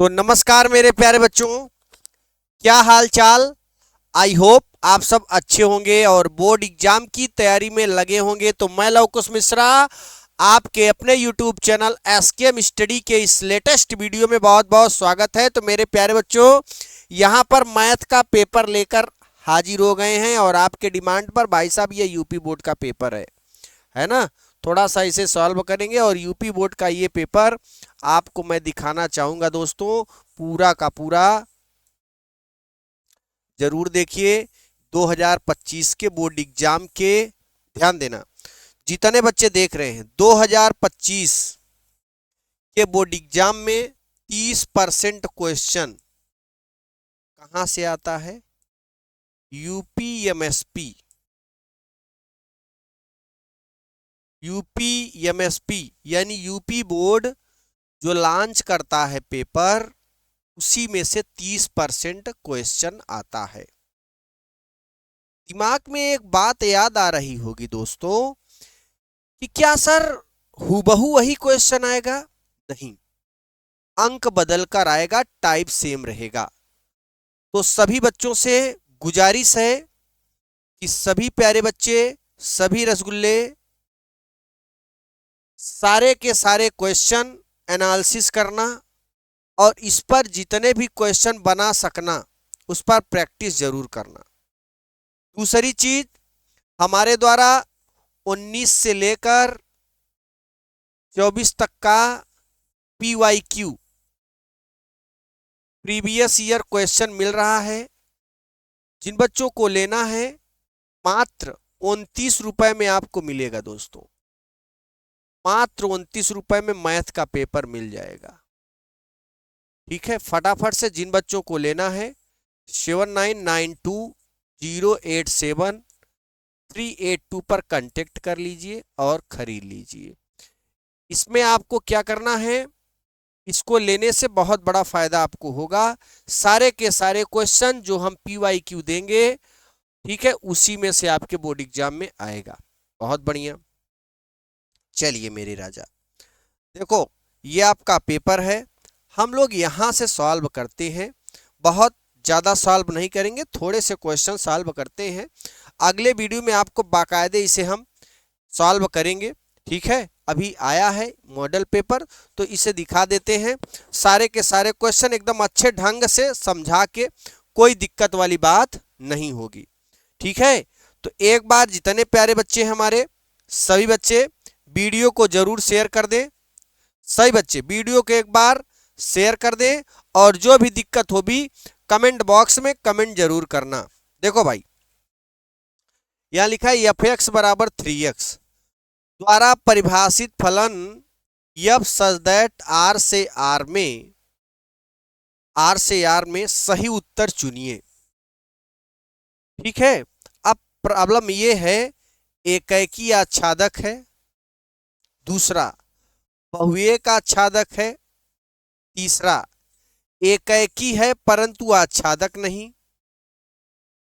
तो नमस्कार मेरे प्यारे बच्चों, क्या हाल चाल। आई होप आप सब अच्छे होंगे और बोर्ड एग्जाम की तैयारी में लगे होंगे। तो मैं लवकुश मिश्रा आपके अपने YouTube चैनल एसकेएम स्टडी के इस लेटेस्ट वीडियो में बहुत बहुत स्वागत है। तो मेरे प्यारे बच्चों, यहाँ पर मैथ का पेपर लेकर हाजिर हो गए हैं और आपके डिमांड पर भाई साहब ये यूपी बोर्ड का पेपर है ना। थोड़ा सा इसे सॉल्व करेंगे और यूपी बोर्ड का ये पेपर आपको मैं दिखाना चाहूंगा दोस्तों। पूरा का पूरा जरूर देखिए। 2025 के बोर्ड एग्जाम के, ध्यान देना जितने बच्चे देख रहे हैं, 2025 के बोर्ड एग्जाम में 30% क्वेश्चन कहां से आता है? यूपीएमएसपी यानी यूपी बोर्ड जो लॉन्च करता है पेपर, उसी में से 30% क्वेश्चन आता है। दिमाग में एक बात याद आ रही होगी दोस्तों कि क्या सर हूबहू वही क्वेश्चन आएगा? नहीं, अंक बदल कर आएगा, टाइप सेम रहेगा। तो सभी बच्चों से गुजारिश है कि सभी प्यारे बच्चे, सभी रसगुल्ले, सारे के सारे क्वेश्चन एनालिसिस करना और इस पर जितने भी क्वेश्चन बना सकना उस पर प्रैक्टिस जरूर करना। दूसरी चीज, हमारे द्वारा 19 से लेकर 24 तक का PYQ प्रीवियस ईयर क्वेश्चन मिल रहा है। जिन बच्चों को लेना है, मात्र 29 रुपए में आपको मिलेगा दोस्तों। मात्र 29 रुपए में मैथ का पेपर मिल जाएगा। ठीक है, फटाफट से जिन बच्चों को लेना है 7992087382 पर कांटेक्ट कर लीजिए और खरीद लीजिए। इसमें आपको क्या करना है, इसको लेने से बहुत बड़ा फायदा आपको होगा। सारे के सारे क्वेश्चन जो हम PYQ देंगे, ठीक है, उसी में से आपके बोर्ड एग्जाम में आएगा। बहुत बढ़िया। चलिए मेरे राजा, देखो ये आपका पेपर है। हम लोग यहां से सॉल्व करते हैं, बहुत ज़्यादा सॉल्व नहीं करेंगे, थोड़े से क्वेश्चन सॉल्व करते हैं। अगले वीडियो में आपको बाकायदे इसे हम सॉल्व करेंगे। ठीक है, अभी आया है मॉडल पेपर, तो इसे दिखा देते हैं। सारे के सारे क्वेश्चन एकदम अच्छे ढंग से समझा के, कोई दिक्कत वाली बात नहीं होगी। ठीक है, तो एक बार जितने प्यारे बच्चे हैं हमारे, सभी बच्चे वीडियो को जरूर शेयर कर दें। सही बच्चे वीडियो को एक बार शेयर कर दें और जो भी दिक्कत हो भी कमेंट बॉक्स में कमेंट जरूर करना। देखो भाई, यहां लिखा है f(x) बराबर 3x द्वारा परिभाषित फलन f सच दैट r से r में सही उत्तर चुनिए। ठीक है, अब प्रॉब्लम ये है, एकैकी आच्छादक है, दूसरा बहुएक आच्छादक है, तीसरा एकैकी है परंतु आच्छादक नहीं,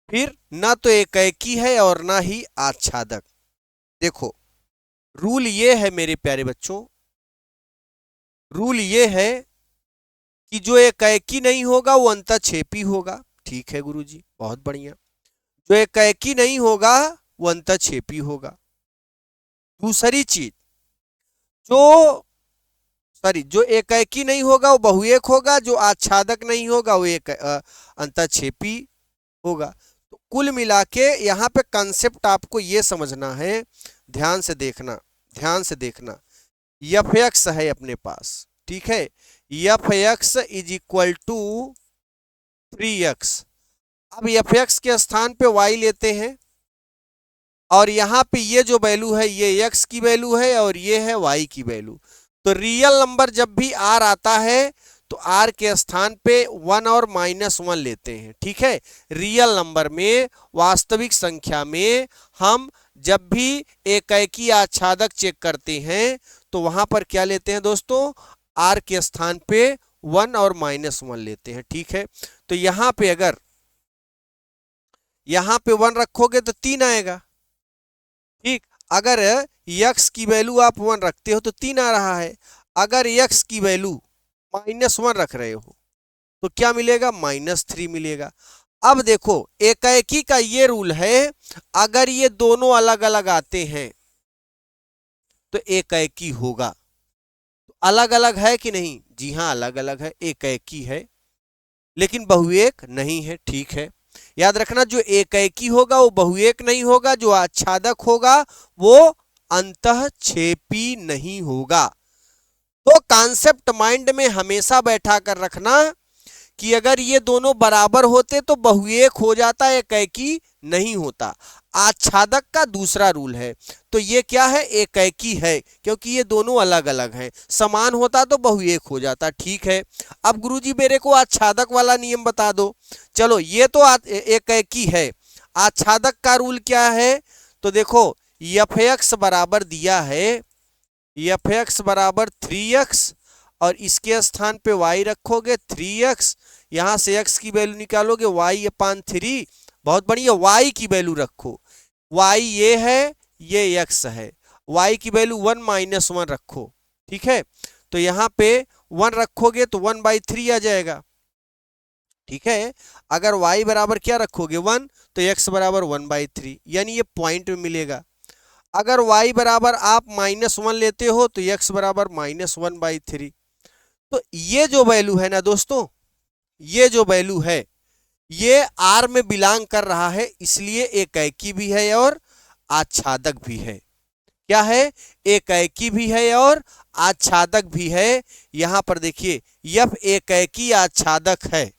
फिर ना तो एकैकी है और ना ही आच्छादक। देखो रूल ये है मेरे प्यारे बच्चों, रूल ये है कि जो एकैकी नहीं होगा वो अंतःक्षेपी होगा। ठीक है गुरुजी, बहुत बढ़िया। जो एकैकी नहीं होगा वो अंतःक्षेपी होगा। दूसरी चीज, जो एकैकी नहीं होगा वो बहुएक होगा, जो आच्छादक नहीं होगा वो एक अंतःक्षेपी होगा। तो कुल मिला के यहाँ पे कंसेप्ट आपको ये समझना है, ध्यान से देखना, ध्यान से देखना। f(x) है अपने पास, ठीक है, f(x) is equal to 3x। अब f(x) के स्थान पे y लेते हैं और यहाँ पे ये जो वैल्यू है ये x की वैल्यू है और ये है y की वैल्यू। तो रियल नंबर जब भी r आता है तो r के स्थान पे 1 और -1 लेते हैं। ठीक है, रियल नंबर में, वास्तविक संख्या में हम जब भी एकैकी आच्छादक चेक करते हैं तो वहां पर क्या लेते हैं दोस्तों, r के स्थान पे 1 और -1 लेते हैं। ठीक है, तो यहाँ पे अगर यहाँ पे 1 रखोगे तो 3 आएगा। ठीक, अगर x की वैल्यू आप 1 रखते हो तो 3 आ रहा है। अगर x की वैल्यू -1 रख रहे हो तो क्या मिलेगा, -3 मिलेगा। अब देखो एकाएकी का ये रूल है, अगर ये दोनों अलग अलग आते हैं तो एकाएकी होगा। अलग अलग है कि नहीं, जी हाँ अलग अलग है, एकाएकी है, लेकिन बहुएक नहीं है। ठीक है, याद रखना जो एकाएकी होगा वो बहुएक नहीं होगा, जो आच्छादक होगा वो अंतःक्षेपी नहीं होगा। तो कॉन्सेप्ट माइंड में हमेशा बैठा कर रखना कि अगर ये दोनों बराबर होते तो बहुएक हो जाता, एकाएकी नहीं होता। आच्छादक का दूसरा रूल है, तो ये क्या है, एकाएकी है, क्योंकि ये दोनों अलग अलग हैं। समान होता तो बहुएक हो जाता। ठीक है, अब गुरुजी मेरे को आच्छादक वाला नियम बता दो। चलो ये तो एकाएकी है, आच्छादक का रूल क्या है, तो देखो f(x) बराबर दिया है, f(x) बराबर 3x, और इसके स्थान पे y रखोगे 3x, यहां से x की वैल्यू निकालोगे y/3। बहुत बढ़िया, y की वैल्यू रखो, y ये है, ये x है, y की वैल्यू 1 - 1 रखो। ठीक है, तो यहाँ पे 1 रखोगे तो 1/3 आ जाएगा। ठीक है, अगर y बराबर क्या रखोगे 1, तो x बराबर 1/3, यानी ये पॉइंट में मिलेगा। अगर y बराबर आप -1 लेते हो तो x बराबर -1/3। तो ये जो वैल्यू है ना दोस्तों, ये जो वैल्यू है ये R में बिलोंग कर रहा है, इसलिए एकाएकी भी है और आच्छादक भी है। क्या है, एकाएकी भी है और आच्छादक भी है। यहां पर देखिए यह एकाएकी आच्छादक है,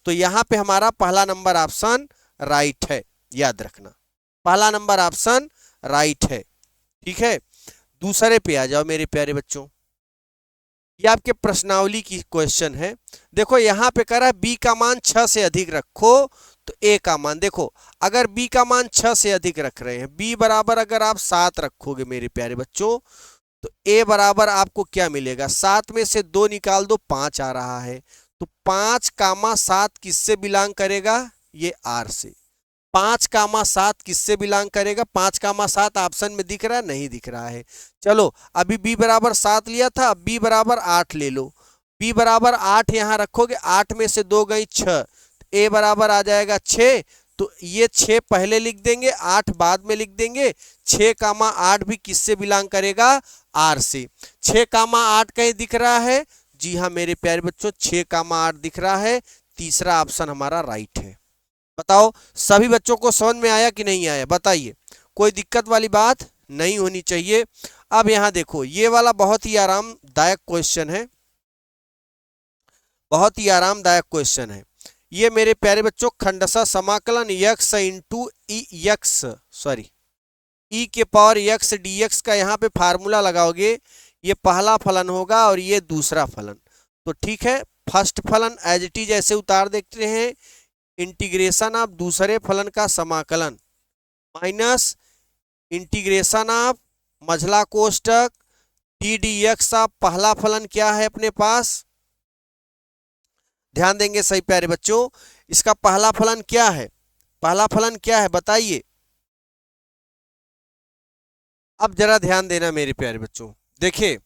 तो यहां पे हमारा पहला नंबर ऑप्शन राइट है, याद रखना पहला नंबर ऑप्शन राइट है। ठीक है, दूसरे पे आ जाओ मेरे प्यारे बच्चों, ये आपके प्रश्नावली की क्वेश्चन है। देखो यहाँ पे कह रहा है b का मान 6 से अधिक रखो, तो a का मान देखो, अगर b का मान 6 से अधिक रख रहे हैं, b बराबर अगर आप 7 रखोगे मेरे प्यारे बच्चों, तो a बराबर आपको क्या मिलेगा, 7 में से 2 निकाल दो, 5 आ रहा है। तो 5, किससे बिलोंग करेगा, ये r से। 5, 7 किससे बिलोंग करेगा, 5, 7 ऑप्शन में दिख रहा है, नहीं दिख रहा है। चलो अभी b बराबर 7 लिया था, अब b बराबर 8 ले लो, b बराबर 8 यहां रखोगे, 8 में से 2 गई 6, a बराबर आ जाएगा 6। तो ये 6 पहले लिख देंगे, 8 बाद में लिख देंगे। 6, 8 भी किससे बिलोंग करेगा, r से। 6, 8 कहीं दिख रहा है, जी हाँ मेरे प्यारे बच्चों 6, 8 दिख रहा है, तीसरा ऑप्शन हमारा राइट है। बताओ सभी बच्चों को समझ में आया कि नहीं आया, बताइए, कोई दिक्कत वाली बात नहीं होनी चाहिए। अब यहां देखो ये वाला बहुत ही आरामदायक क्वेश्चन है, बहुत ही आरामदायक क्वेश्चन है ये मेरे प्यारे बच्चों। खंडशः समाकलन x इंटू e के पावर x dx का यहाँ पे फार्मूला लगाओगे, ये पहला फलन होगा और ये दूसरा फलन। तो ठीक है, फर्स्ट फलन एज इट इज ऐसे उतार देखते हैं, इंटीग्रेशन ऑफ दूसरे फलन का समाकलन माइनस इंटीग्रेशन ऑफ मझला कोष्टक डी डी एक्स ऑफ पहला फलन क्या है अपने पास, ध्यान देंगे सही प्यारे बच्चों, इसका पहला फलन क्या है, पहला फलन क्या है बताइए। अब जरा ध्यान देना मेरे प्यारे बच्चों, देखिए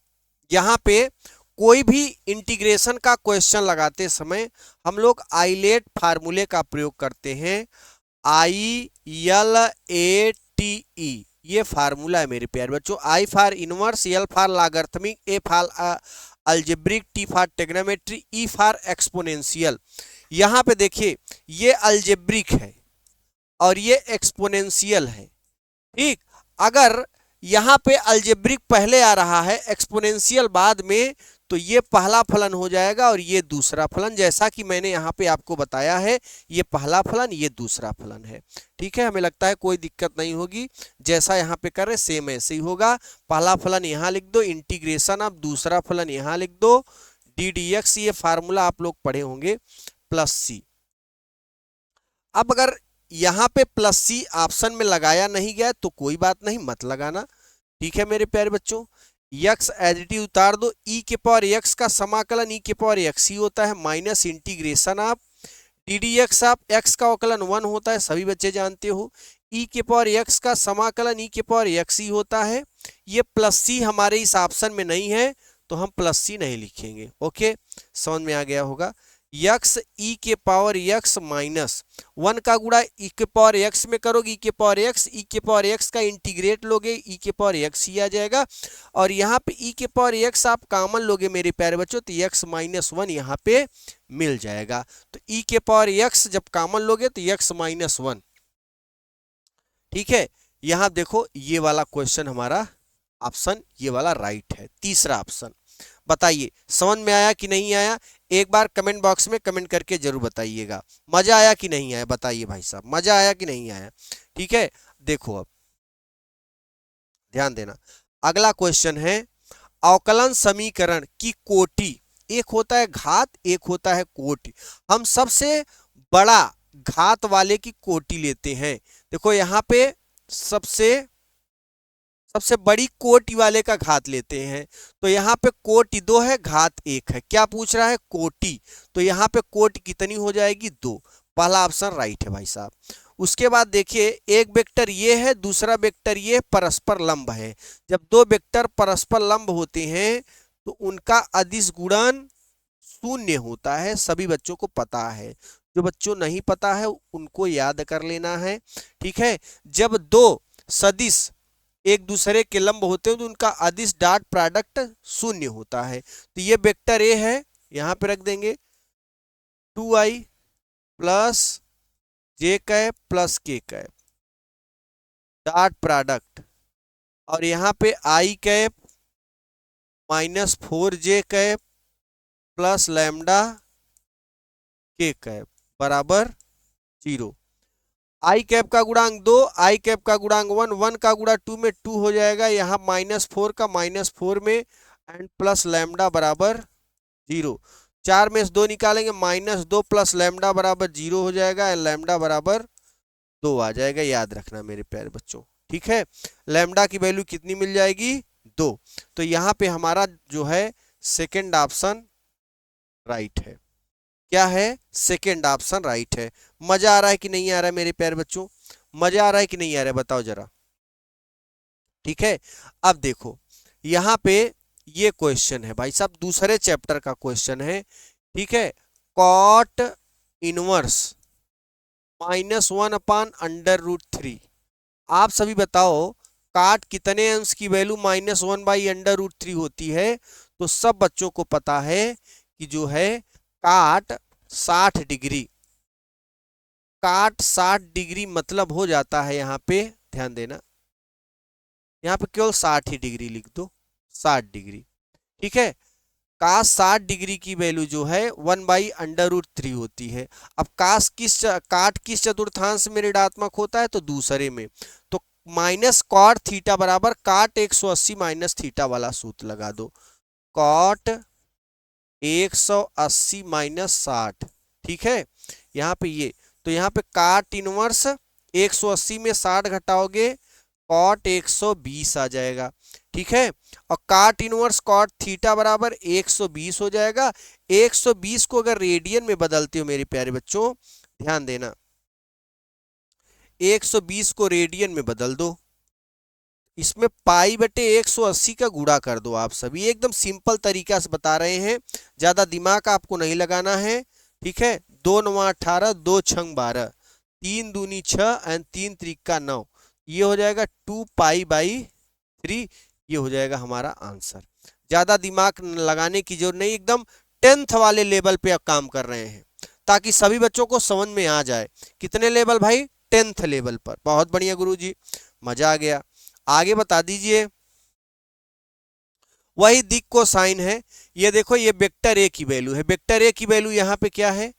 यहाँ पे कोई भी इंटीग्रेशन का क्वेश्चन लगाते समय हम लोग आइलेट फार्मूले का प्रयोग करते हैं। ILATE ये फार्मूला है मेरे प्यारे बच्चों। I for inverse, L for logarithmic, A for algebraic, T for trigonometry, E for exponential. यहाँ पे देखिए ये अलजेब्रिक है और ये एक्सपोनेंशियल है। ठीक, अगर यहाँ पे अलजेब्रिक पहले आ रहा है, एक्सपोनेंशियल बाद में, तो ये पहला फलन हो जाएगा और ये दूसरा फलन, जैसा कि मैंने यहाँ पे आपको बताया है, ये पहला फलन ये दूसरा फलन है। ठीक है, हमें लगता है कोई दिक्कत नहीं होगी, जैसा यहाँ पे कर रहे सेम ऐसे ही होगा। पहला फलन यहाँ लिख दो, इंटीग्रेशन ऑफ दूसरा फलन यहाँ लिख दो, डी डी एक्स, ये फार्मूला आप लोग पढ़े होंगे, प्लस सी। अब अगर यहाँ पे प्लस सी ऑप्शन में लगाया नहीं गया तो कोई बात नहीं, मत लगाना। ठीक है मेरे प्यारे बच्चों, x एज इट इज उतार दो, e के पावर x का समाकलन e के पावर x ही होता है, minus integration of D d x of x का अवकलन 1 होता है, सभी बच्चे जानते हो। e के पावर x का समाकलन e के पावर x ही होता है। ये प्लस सी हमारे इस ऑप्शन में नहीं है तो हम प्लस सी नहीं लिखेंगे। ओके, समझ में आ गया होगा। यक्स ई के पावर यक्स माइनस 1 का गुणा ई के पावर एक्स में करोगे, ई के पावर एक्स का इंटीग्रेट लोगे, ई के पावर एक्स ही आ जाएगा। और यहाँ पे ई के पावर एक्स आप कॉमन लोगे मेरे प्यारे बच्चों, तो एक्स माइनस 1 यहाँ पे मिल जाएगा। तो ई के पावर एक्स जब कॉमन लोगे तो एक्स माइनस 1, ठीक है। यहाँ देखो ये वाला क्वेश्चन हमारा ऑप्शन ये वाला राइट है, तीसरा ऑप्शन। बताइए समझ में आया कि नहीं आया? एक बार कमेंट बॉक्स में कमेंट करके जरूर बताइएगा। मजा आया कि नहीं आया? बताइए भाई साहब, मजा आया कि नहीं आया? ठीक है, देखो अब ध्यान देना। अगला क्वेश्चन है, अवकलन समीकरण की कोटि, एक होता है घात, एक होता है कोटि। हम सबसे बड़ा घात वाले की कोटि लेते हैं। देखो यहाँ पे सबसे बड़ी कोटि वाले का घात लेते हैं। तो यहाँ पे कोटि 2 है, घात 1 है। क्या पूछ रहा है? कोटि। तो यहाँ पे कोटि कितनी हो जाएगी? 2। पहला ऑप्शन राइट है भाई साहब। उसके बाद देखिए, एक वेक्टर ये है, दूसरा वेक्टर ये परस्पर लंब है। जब दो वेक्टर परस्पर लंब होते हैं तो उनका अदिश गुणन 0 होता है। सभी बच्चों को पता है, जो बच्चों नहीं पता है उनको याद कर लेना है, ठीक है। जब दो सदिश एक दूसरे के लंब होते हैं तो उनका अदिश डॉट प्रोडक्ट 0 होता है। तो ये वेक्टर ए है, यहां पे रख देंगे 2i plus j cap plus k cap dot product, और यहाँ पे i cap minus 4j cap plus lambda k cap बराबर 0। आई कैप का गुणांक 2, आई कैप का गुणांक 1, 1 का गुणा 2 में 2 हो जाएगा। यहाँ -4 का -4 में एंड प्लस लैम्डा बराबर 0। 4 में से 2 निकालेंगे, -2 प्लस लैम्डा बराबर 0 हो जाएगा एंड लैम्डा बराबर 2 आ जाएगा। याद रखना मेरे प्यारे बच्चों, ठीक है। लैम्डा की वैल्यू कितनी मिल जाएगी? 2। तो यहाँ पे हमारा जो है सेकेंड ऑप्शन राइट है। क्या है? सेकेंड ऑप्शन राइट है। मजा आ रहा है कि नहीं आ रहा है मेरे प्यारे बच्चों? मजा आ रहा है कि नहीं आ रहा है? बताओ जरा, ठीक है। अब देखो यहाँ पे ये क्वेश्चन है भाई साहब, दूसरे चैप्टर का क्वेश्चन है, ठीक है। Cot inverse -1/√3। आप सभी बताओ काट कितने अंश की वैल्यू -1/√3 होती है? तो सब बच्चों को पता है कि जो है काट 60 डिग्री, काट 60 डिग्री मतलब हो जाता है, यहाँ पे ध्यान देना, यहाँ पे केवल 60 ही डिग्री लिख दो, 60 डिग्री, ठीक है। काश 60 डिग्री की वैल्यू जो है 1/√3 होती है। अब काट किस चतुर्थांश में ऋणात्मक होता है? तो दूसरे में। तो माइनस कॉट थीटा बराबर काट 180 माइनस थीटा वाला सूत्र लगा दो, कॉट 180 माइनस 60, ठीक है। यहाँ पे ये, तो यहाँ पे काट इनवर्स 180 में 60 घटाओगे कॉट 120 आ जाएगा, ठीक है। और काट इनवर्स कॉट थीटा बराबर 120 हो जाएगा। 120 को अगर रेडियन में बदलते हो मेरे प्यारे बच्चों, ध्यान देना, 120 को रेडियन में बदल दो, इसमें π/180 का गुणा कर दो। आप सभी एकदम सिंपल तरीका से बता रहे हैं, ज्यादा दिमाग आपको नहीं लगाना है, ठीक है। 2 9 18, 2 6 12, 3 दूनी 6 एंड 3 त्रिका 9, ये हो जाएगा 2π/3, ये हो जाएगा हमारा आंसर। ज्यादा दिमाग लगाने की जरूरत नहीं, एकदम 10th वाले लेवल पे आप काम कर रहे हैं ताकि सभी बच्चों को समझ में आ जाए। कितने लेवल भाई? 10th लेवल पर। बहुत बढ़िया गुरुजी, मजा आ गया। आगे बता दीजिए, वही दिक को साइन है। ये देखो, ये वेक्टर ए की वैल्यू है। वेक्टर ए की वैल्यू यहाँ पे क्या है?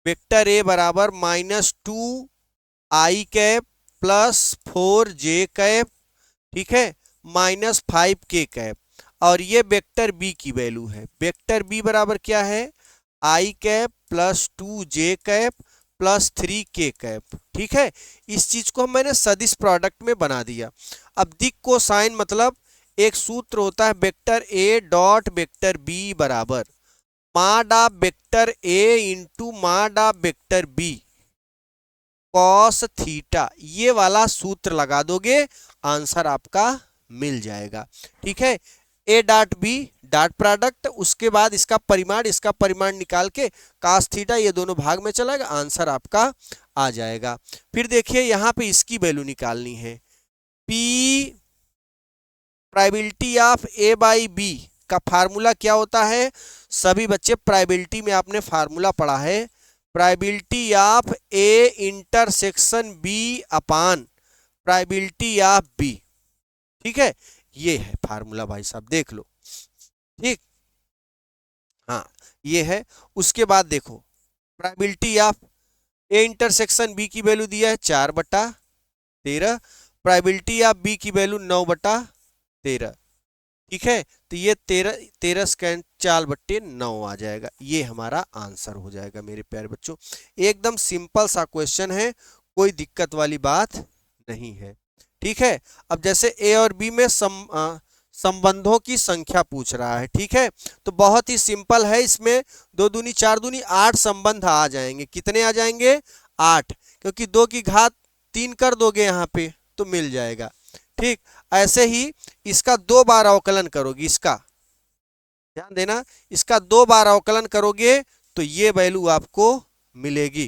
वेक्टर ए बराबर -2i cap plus 4j cap, ठीक है, -5k कैप। और ये वेक्टर बी की वैल्यू है। वेक्टर बी बराबर क्या है? i cap plus 2j cap plus 3k cap, ठीक है। इस चीज को मैंने सदिश प्रोडक्ट में बना दिया। अब दिक को साइन मतलब एक सूत्र होता है, vector A dot vector B बराबर mod of vector A into mod of vector B cos theta. ये वाला सूत्र लगा दोगे, आंसर आपका मिल जाएगा, ठीक है। A dot B dot product, उसके बाद इसका परिमाण निकाल के cos थीटा ये दोनों भाग में चलाएगा, आंसर आपका आ जाएगा। फिर देखिए यहाँ पे इसकी वैल्यू निकालनी है, P probability of A by B का फार्मूला क्या होता है, सभी बच्चे प्रोबेबिलिटी में आपने फार्मूला पढ़ा है, probability of A intersection B upon probability of B, ठीक है, ये है फार्मूला भाई साहब, देख लो, ठीक, हाँ ये है। उसके बाद देखो probability of A intersection B की वैल्यू दिया है 4/13, प्रोबेबिलिटी ऑफ B की वैल्यू 9/13, ठीक है, तो ये 13 स्क्वायर 4/9 आ जाएगा, ये हमारा आंसर हो जाएगा मेरे प्यारे बच्चों। एकदम सिंपल सा क्वेश्चन है, कोई दिक्कत वाली बात नहीं है, ठीक है। अब जैसे A और B में संबंधों की संख्या पूछ रहा है, ठीक है, तो बहुत ही सिंपल है, इसमें 2 दूनी 4 दूनी 8 संबंध आ जाएंगे। कितने आ जाएंगे? 8, क्योंकि 2 की घात 3 कर दोगे यहाँ पे तो मिल जाएगा, ठीक। ऐसे ही इसका 2 बार अवकलन करोगे, इसका ध्यान देना, इसका 2 बार अवकलन करोगे तो ये वैल्यू आपको मिलेगी,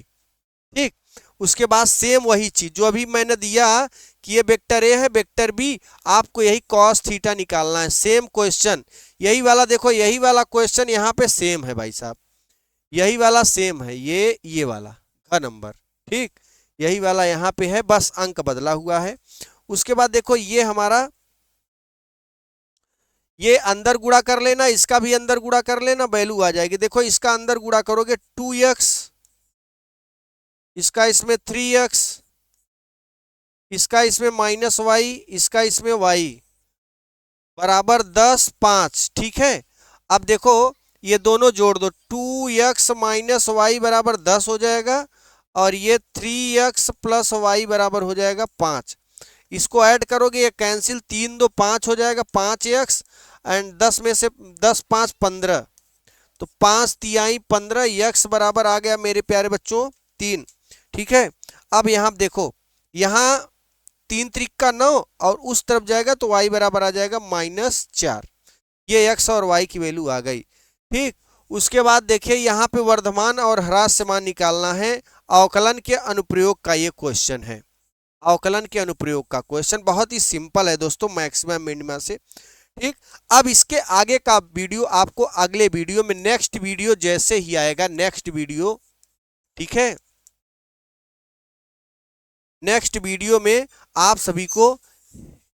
ठीक। उसके बाद सेम वही चीज जो अभी मैंने दिया कि ये वेक्टर ए है वेक्टर बी, आपको यही कॉस थीटा निकालना है, सेम क्वेश्चन यही वाला, देखो यही वाला क्वेश्चन यहाँ पे सेम है भाई साहब, यही वाला सेम है, ये वाला का नंबर, ठीक, यही वाला यहाँ पे है, बस अंक बदला हुआ है। उसके बाद देखो ये हमारा, ये अंदर गुणा कर लेना, इसका भी अंदर गुणा कर लेना, वैल्यू आ जाएगी। देखो इसका अंदर गुणा करोगे 2x, इसका इसमें 3x, इसका इसमें -y, इसका इसमें y बराबर 10 5, ठीक है। अब देखो ये दोनों जोड़ दो, 2x माइनस वाई बराबर 10 हो जाएगा, और ये 3x प्लस वाई बराबर हो जाएगा 5। इसको ऐड करोगे, ये कैंसिल, 3 2 5 हो जाएगा, 5x एंड 10 में से 10 5 15, तो 5 तिहाई 15, x बराबर आ गया मेरे प्यारे बच्चों 3, ठीक है। अब यहाँ देखो, यहाँ 3 त्रिक का 9 और उस तरफ जाएगा तो y बराबर आ जाएगा -4, ये x और y की वैल्यू आ गई, ठीक। उसके बाद देखिए यहाँ पे वर्धमान और ह्रास मान निकालना है, अवकलन के अनुप्रयोग का ये क्वेश्चन है, अवकलन के अनुप्रयोग का क्वेश्चन बहुत ही सिंपल है दोस्तों, मैक्सिमम मिनिमम से, ठीक। अब इसके आगे का वीडियो आपको अगले वीडियो में, नेक्स्ट वीडियो जैसे ही आएगा, नेक्स्ट वीडियो, ठीक है, नेक्स्ट वीडियो में आप सभी को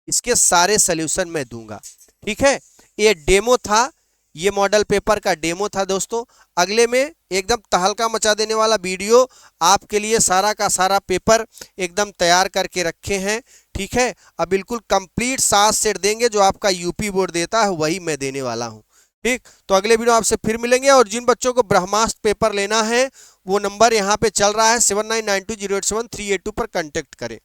इसके सारे सॉल्यूशन मैं दूंगा, ठीक है। ये डेमो था, ये मॉडल पेपर का डेमो था दोस्तों। अगले में एकदम तहलका मचा देने वाला वीडियो आपके लिए, सारा का सारा पेपर एकदम तैयार करके रखे हैं, ठीक है। अब बिल्कुल कंप्लीट 7 सेट देंगे, जो आपका यूपी बोर्ड देता है वही मैं देने वाला हूं, ठीक। तो अगले वीडियो आपसे फिर मिलेंगे, और जिन बच्चों को ब्रह्मास्त्र पेपर लेना है वो नंबर यहाँ पे चल रहा है 7992087382 पर कांटेक्ट करें।